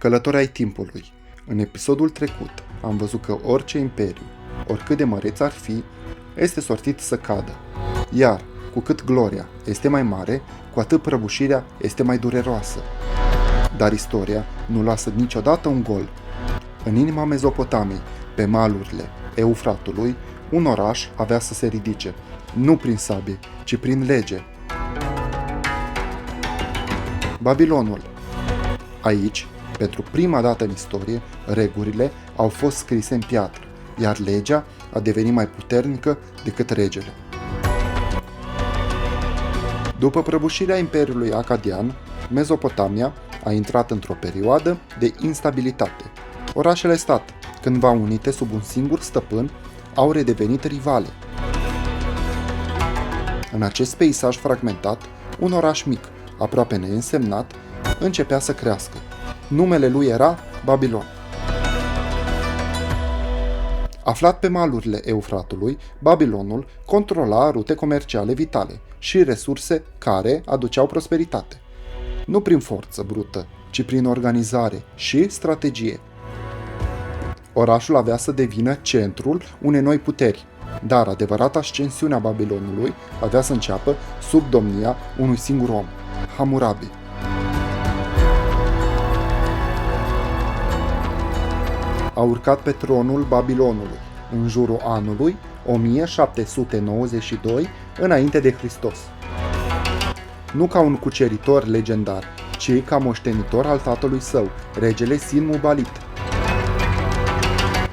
Călători ai timpului. În episodul trecut am văzut că orice imperiu, oricât de măreț ar fi, este sortit să cadă. Iar cu cât gloria este mai mare, cu atât prăbușirea este mai dureroasă. Dar istoria nu lasă niciodată un gol. În inima Mezopotamiei, pe malurile Eufratului, un oraș avea să se ridice, nu prin sabie, ci prin lege. Babilonul. Aici, pentru prima dată în istorie, regulile au fost scrise în piatră, iar legea a devenit mai puternică decât regele. După prăbușirea Imperiului Acadian, Mezopotamia a intrat într-o perioadă de instabilitate. Orașele stat, cândva unite sub un singur stăpân, au redevenit rivale. În acest peisaj fragmentat, un oraș mic, aproape neînsemnat, începea să crească. Numele lui era Babilon. Aflat pe malurile Eufratului, Babilonul controla rute comerciale vitale și resurse care aduceau prosperitate. Nu prin forță brută, ci prin organizare și strategie. Orașul avea să devină centrul unei noi puteri, dar adevărata ascensiune a Babilonului avea să înceapă sub domnia unui singur om, Hammurabi. A urcat pe tronul Babilonului în jurul anului 1792 înainte de Hristos. Nu ca un cuceritor legendar, ci ca moștenitor al tatălui său, regele Sin-Mubalit.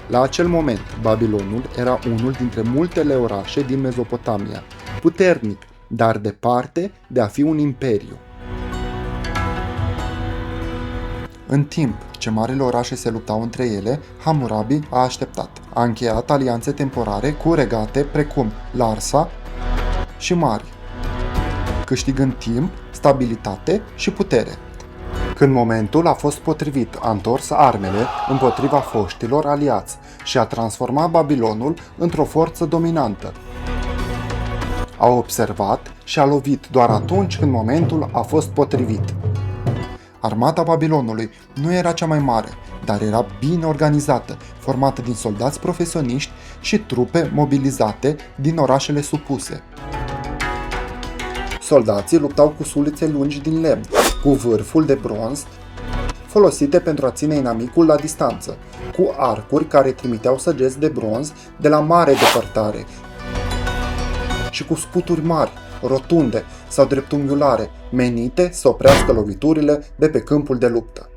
La acel moment, Babilonul era unul dintre multele orașe din Mezopotamia, puternic, dar departe de a fi un imperiu. În timp ce marile orașe se luptau între ele, Hammurabi a așteptat. A încheiat alianțe temporare cu regate precum Larsa și Mari, câștigând timp, stabilitate și putere. Când momentul a fost potrivit, a întors armele împotriva foștilor aliați și a transformat Babilonul într-o forță dominantă. A observat și a lovit doar atunci când momentul a fost potrivit. Armata Babilonului nu era cea mai mare, dar era bine organizată, formată din soldați profesioniști și trupe mobilizate din orașele supuse. Soldații luptau cu sulițe lungi din lemn, cu vârful de bronz folosite pentru a ține inamicul la distanță, cu arcuri care trimiteau săgeți de bronz de la mare depărtare și cu scuturi mari, rotunde sau dreptunghiulare, menite să oprească loviturile de pe câmpul de luptă.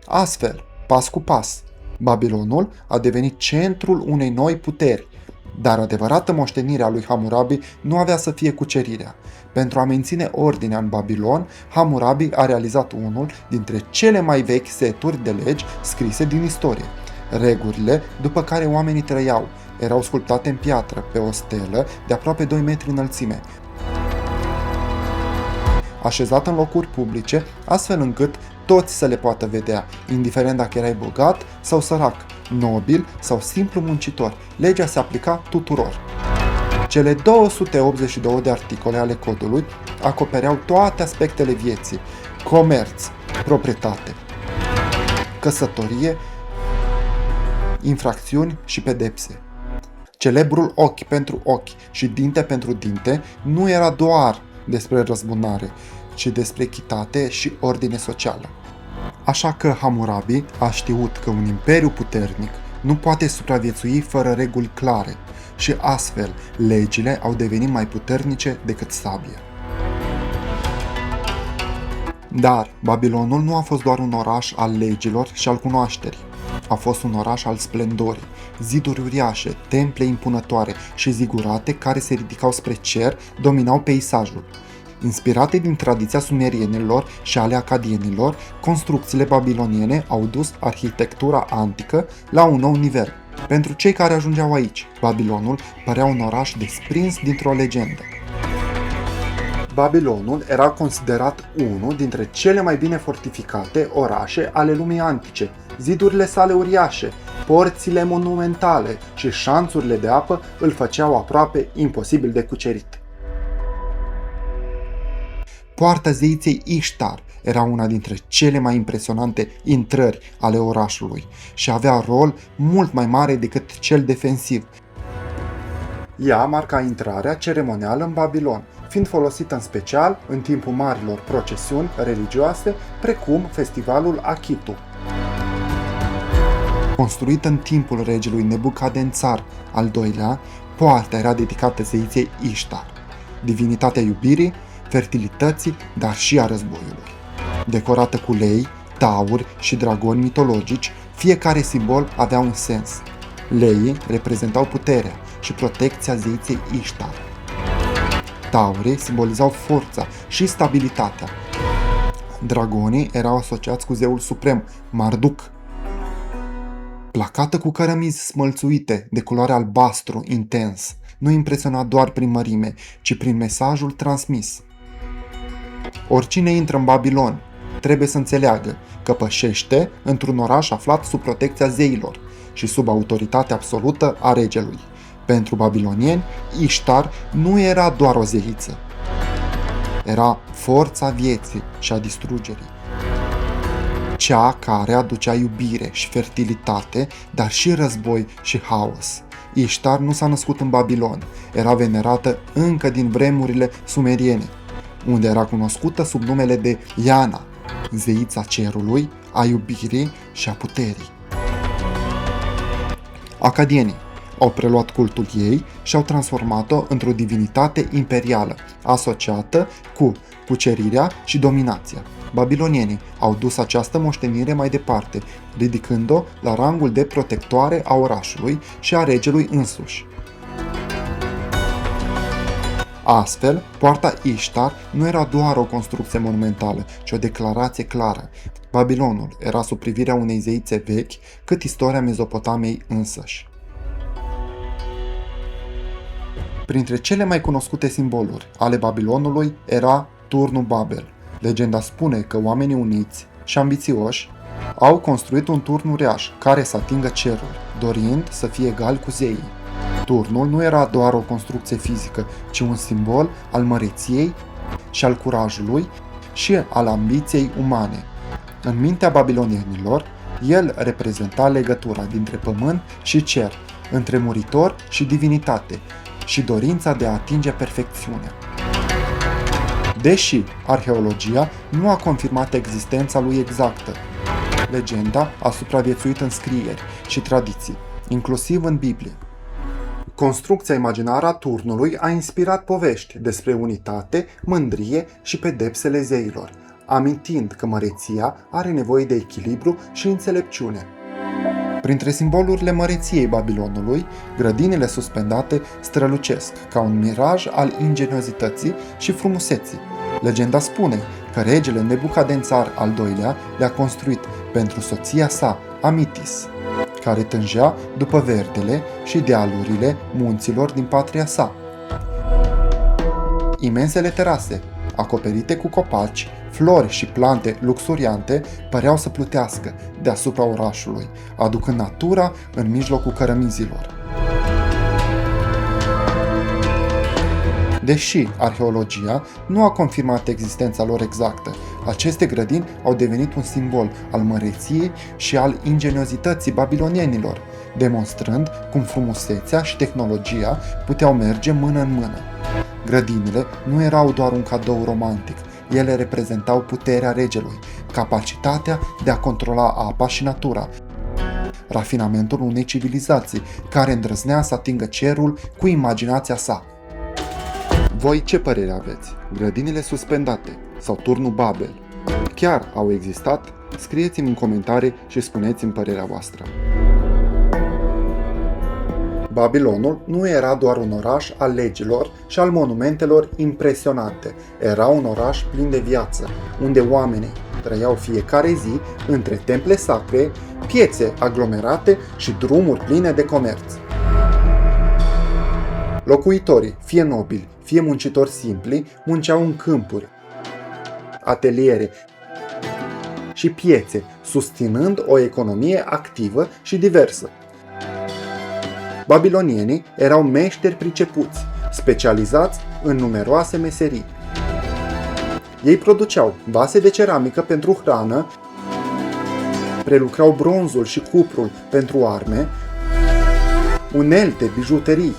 Astfel, pas cu pas, Babilonul a devenit centrul unei noi puteri, dar adevărată moștenire a lui Hammurabi nu avea să fie cucerirea. Pentru a menține ordinea în Babilon, Hammurabi a realizat unul dintre cele mai vechi seturi de legi scrise din istorie. Regulile după care oamenii trăiau erau sculptate în piatră pe o stelă de aproape 2 metri înălțime, așezată în locuri publice, astfel încât toți să le poată vedea, indiferent dacă erai bogat sau sărac, nobil sau simplu muncitor. Legea se aplica tuturor. Cele 282 de articole ale codului acopereau toate aspectele vieții: comerț, proprietate, căsătorie, infracțiuni și pedepse. Celebrul ochi pentru ochi și dinte pentru dinte nu era doar despre răzbunare, ci despre echitate și ordine socială. Așa că Hammurabi a știut că un imperiu puternic nu poate supraviețui fără reguli clare și astfel legile au devenit mai puternice decât sabia. Dar Babilonul nu a fost doar un oraș al legilor și al cunoașterii. A fost un oraș al splendorii, ziduri uriașe, temple impunătoare și zigurate care se ridicau spre cer dominau peisajul. Inspirate din tradiția sumerienilor și ale acadienilor, construcțiile babiloniene au dus arhitectura antică la un nou nivel. Pentru cei care ajungeau aici, Babilonul părea un oraș desprins dintr-o legendă. Babilonul era considerat unul dintre cele mai bine fortificate orașe ale lumii antice. Zidurile sale uriașe, porțile monumentale și șanțurile de apă îl făceau aproape imposibil de cucerit. Poarta zeiței Ishtar era una dintre cele mai impresionante intrări ale orașului și avea rol mult mai mare decât cel defensiv. Ea marca intrarea ceremonială în Babilon, fiind folosită în special în timpul marilor procesiuni religioase, precum festivalul Achitu. Construită în timpul regelui Nebucadnețar al II-lea, poarta era dedicată zeiței Ishtar, divinitatea iubirii, fertilității, dar și a războiului. Decorată cu lei, tauri și dragoni mitologici, fiecare simbol avea un sens. Leii reprezentau puterea și protecția zeiței Ishtar. Taurii simbolizau forța și stabilitatea. Dragonii erau asociați cu zeul suprem, Marduk. Placată cu cărămizi smălțuite de culoare albastru intens, nu impresiona doar prin mărime, ci prin mesajul transmis. Oricine intră în Babilon trebuie să înțeleagă că pășește într-un oraș aflat sub protecția zeilor și sub autoritatea absolută a regelui. Pentru babilonieni, Ishtar nu era doar o zeiță. Era forța vieții și a distrugerii. Cea care aducea iubire și fertilitate, dar și război și haos. Ishtar nu s-a născut în Babilon, era venerată încă din vremurile sumeriene, unde era cunoscută sub numele de Iana, zeița cerului, a iubirii și a puterii. Acadienii au preluat cultul ei și au transformat-o într-o divinitate imperială, asociată cu cucerirea și dominația. Babilonienii au dus această moștenire mai departe, ridicând-o la rangul de protectoare a orașului și a regelui însuși. Astfel, poarta Ishtar nu era doar o construcție monumentală, ci o declarație clară. Babilonul era sub privirea unei zeițe vechi, cât istoria Mezopotamei însăși. Printre cele mai cunoscute simboluri ale Babilonului era turnul Babel. Legenda spune că oamenii uniți și ambițioși au construit un turn uriaș care să atingă cerul, dorind să fie egal cu zeii. Turnul nu era doar o construcție fizică, ci un simbol al măreției și al curajului și al ambiției umane. În mintea babilonienilor, el reprezenta legătura dintre pământ și cer, între muritor și divinitate și dorința de a atinge perfecțiunea. Deși arheologia nu a confirmat existența lui exactă, legenda a supraviețuit în scrieri și tradiții, inclusiv în Biblie. Construcția imaginară a turnului a inspirat povești despre unitate, mândrie și pedepsele zeilor, amintind că măreția are nevoie de echilibru și înțelepciune. Printre simbolurile măreției Babilonului, grădinile suspendate strălucesc ca un miraj al ingeniozității și frumuseții. Legenda spune că regele Nebucadnețar al II-lea le-a construit pentru soția sa, Amitis, care tângea după verdele și dealurile munților din patria sa. Imensele terase, acoperite cu copaci, flori și plante luxuriante, păreau să plutească deasupra orașului, aducând natura în mijlocul cărămizilor. Deși arheologia nu a confirmat existența lor exactă, aceste grădini au devenit un simbol al măreției și al ingeniozității babilonienilor, demonstrând cum frumusețea și tehnologia puteau merge mână în mână. Grădinile nu erau doar un cadou romantic, ele reprezentau puterea regelui, capacitatea de a controla apa și natura, rafinamentul unei civilizații care îndrăznea să atingă cerul cu imaginația sa. Voi ce părere aveți? Grădinile suspendate sau turnul Babel chiar au existat? Scrieți-mi în comentarii și spuneți-mi părerea voastră. Babilonul nu era doar un oraș al legilor și al monumentelor impresionante. Era un oraș plin de viață, unde oamenii trăiau fiecare zi între temple sacre, piețe aglomerate și drumuri pline de comerț. Locuitorii, fie nobili, fie muncitori simpli, munceau în câmpuri, ateliere și piețe, susținând o economie activă și diversă. Babilonienii erau meșteri pricepuți, specializați în numeroase meserii. Ei produceau vase de ceramică pentru hrană, prelucrau bronzul și cuprul pentru arme, unelte, bijuterii,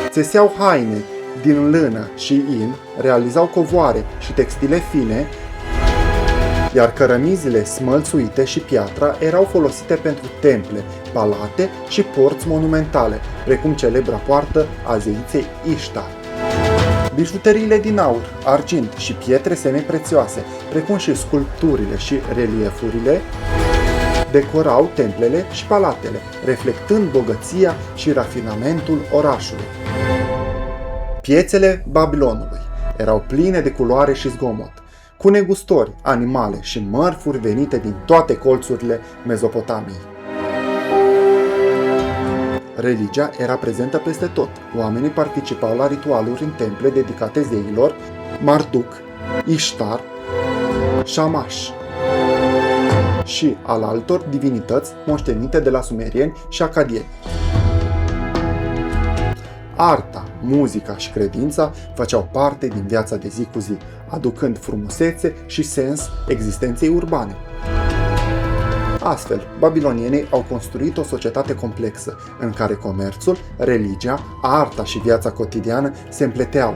țeseau haine din lână și in, realizau covoare și textile fine, iar cărămizile smălțuite și piatra erau folosite pentru temple, palate și porți monumentale, precum celebra poartă a zeiței Ishtar. Bijuteriile din aur, argint și pietre semiprețioase, precum și sculpturile și reliefurile, decorau templele și palatele, reflectând bogăția și rafinamentul orașului. Piețele Babilonului erau pline de culoare și zgomot, cu negustori, animale și mărfuri venite din toate colțurile Mezopotamiei. Religia era prezentă peste tot. Oamenii participau la ritualuri în temple dedicate zeilor Marduk, Ishtar, Shamash și al altor divinități moștenite de la sumerieni și acadieni. Arta, muzica și credința făceau parte din viața de zi cu zi, aducând frumusețe și sens existenței urbane. Astfel, babilonienii au construit o societate complexă, în care comerțul, religia, arta și viața cotidiană se împleteau,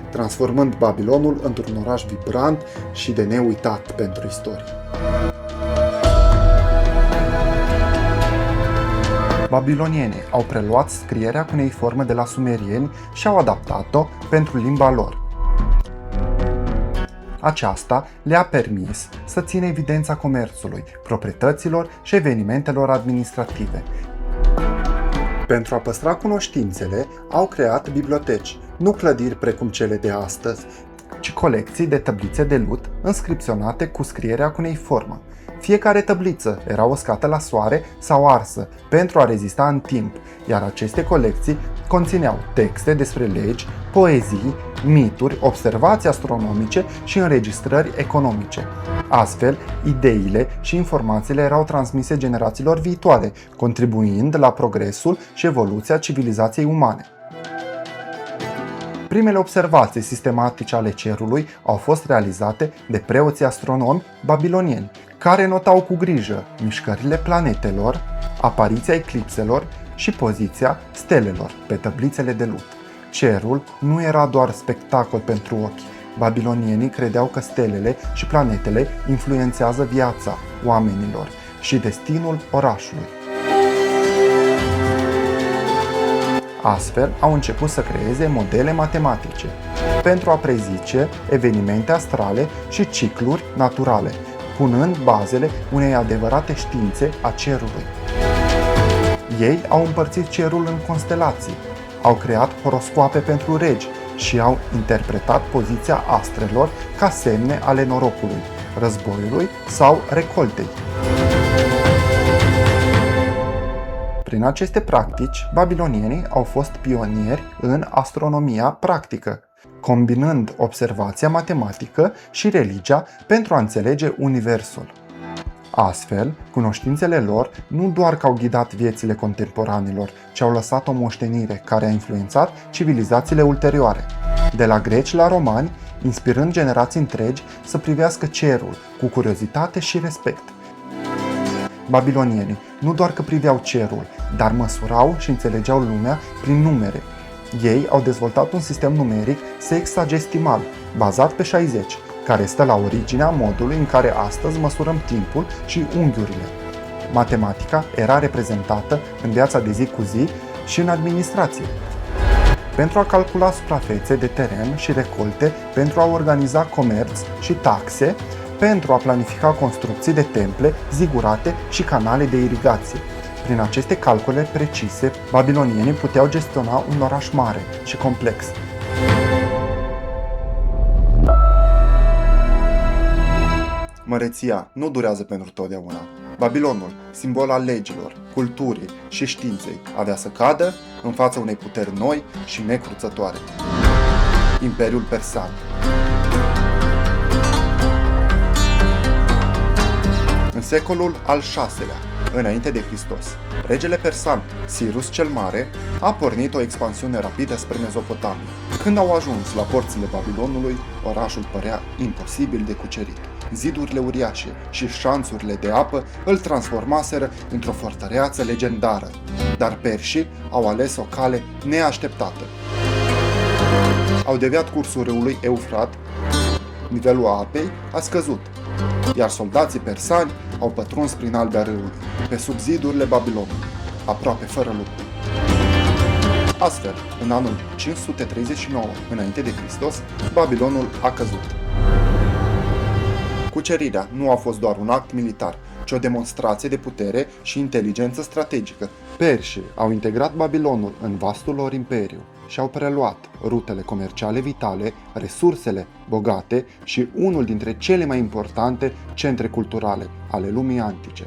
transformând Babilonul într-un oraș vibrant și de neuitat pentru istorie. Babilonienii au preluat scrierea cuneiformă de la sumerieni și au adaptat-o pentru limba lor. Aceasta le-a permis să țină evidența comerțului, proprietăților și evenimentelor administrative. Pentru a păstra cunoștințele, au creat biblioteci, nu clădiri precum cele de astăzi, ci colecții de tăblițe de lut înscripționate cu scrierea cuneiformă. Fiecare tăbliță era uscată la soare sau arsă pentru a rezista în timp, iar aceste colecții conțineau texte despre legi, poezii, mituri, observații astronomice și înregistrări economice. Astfel, ideile și informațiile erau transmise generațiilor viitoare, contribuind la progresul și evoluția civilizației umane. Primele observații sistematice ale cerului au fost realizate de preoții astronomi babilonieni, care notau cu grijă mișcările planetelor, apariția eclipselor și poziția stelelor pe tăblițele de lut. Cerul nu era doar spectacol pentru ochi. Babilonienii credeau că stelele și planetele influențează viața oamenilor și destinul orașului. Astfel, au început să creeze modele matematice pentru a prezice evenimente astrale și cicluri naturale, punând bazele unei adevărate științe a cerului. Ei au împărțit cerul în constelații, au creat horoscoape pentru regi și au interpretat poziția astrelor ca semne ale norocului, războiului sau recoltei. Prin aceste practici, babilonienii au fost pionieri în astronomia practică, combinând observația matematică și religia pentru a înțelege universul. Astfel, cunoștințele lor nu doar că au ghidat viețile contemporanilor, ci au lăsat o moștenire care a influențat civilizațiile ulterioare, de la greci la romani, inspirând generații întregi să privească cerul cu curiozitate și respect. Babilonienii nu doar că priveau cerul, dar măsurau și înțelegeau lumea prin numere. Ei au dezvoltat un sistem numeric sexagesimal, bazat pe 60, care stă la originea modului în care astăzi măsurăm timpul și unghiurile. Matematica era reprezentată în viața de zi cu zi și în administrație. Pentru a calcula suprafețe de teren și recolte, pentru a organiza comerț și taxe, pentru a planifica construcții de temple, zigurate și canale de irigație. Prin aceste calcule precise, babilonienii puteau gestiona un oraș mare și complex. Măreția nu durează pentru totdeauna. Babilonul, simbol al legilor, culturii și științei, avea să cadă în fața unei puteri noi și necruțătoare. Imperiul Persan. În secolul al VI-lea, înainte de Hristos. Regele persan, Cyrus cel Mare, a pornit o expansiune rapidă spre Mesopotamia. Când au ajuns la porțile Babilonului, orașul părea imposibil de cucerit. Zidurile uriașe și șanțurile de apă îl transformaseră într-o fortăreață legendară. Dar perșii au ales o cale neașteptată. Au deviat cursul râului Eufrat, nivelul apei a scăzut, iar soldații persani au pătruns prin albia râului, pe sub zidurile Babilonului, aproape fără luptă. Astfel, în anul 539 înainte de Hristos, Babilonul a căzut. Cucerirea nu a fost doar un act militar, ci o demonstrație de putere și inteligență strategică. Perșii au integrat Babilonul în vastul lor imperiu și au preluat rutele comerciale vitale, resursele bogate și unul dintre cele mai importante centre culturale ale lumii antice.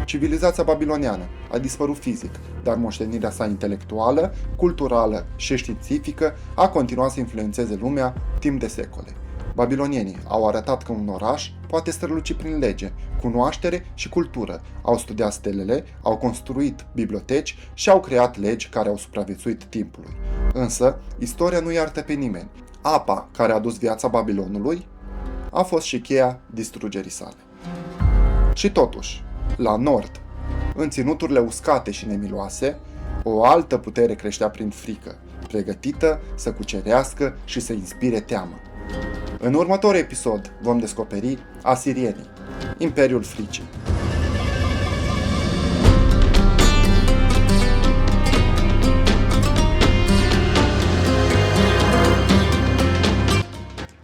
Civilizația babiloniană a dispărut fizic, dar moștenirea sa intelectuală, culturală și științifică a continuat să influențeze lumea timp de secole. Babilonienii au arătat că un oraș poate străluci prin lege, cunoaștere și cultură. Au studiat stelele, au construit biblioteci și au creat legi care au supraviețuit timpului. Însă, istoria nu iartă pe nimeni. Apa care a dus viața Babilonului a fost și cheia distrugerii sale. Și totuși, la nord, în ținuturile uscate și nemiloase, o altă putere creștea prin frică, pregătită să cucerească și să inspire teamă. În următorul episod vom descoperi asirienii, Imperiul Fricii.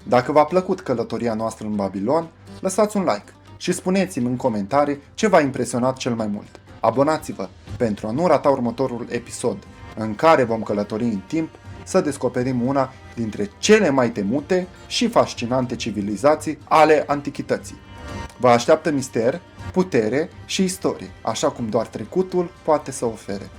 Dacă v-a plăcut călătoria noastră în Babilon, lăsați un like și spuneți-mi în comentarii ce v-a impresionat cel mai mult. Abonați-vă pentru a nu rata următorul episod, în care vom călători în timp să descoperim una dintre cele mai temute și fascinante civilizații ale antichității. Vă așteaptă mister, putere și istorie, așa cum doar trecutul poate să ofere.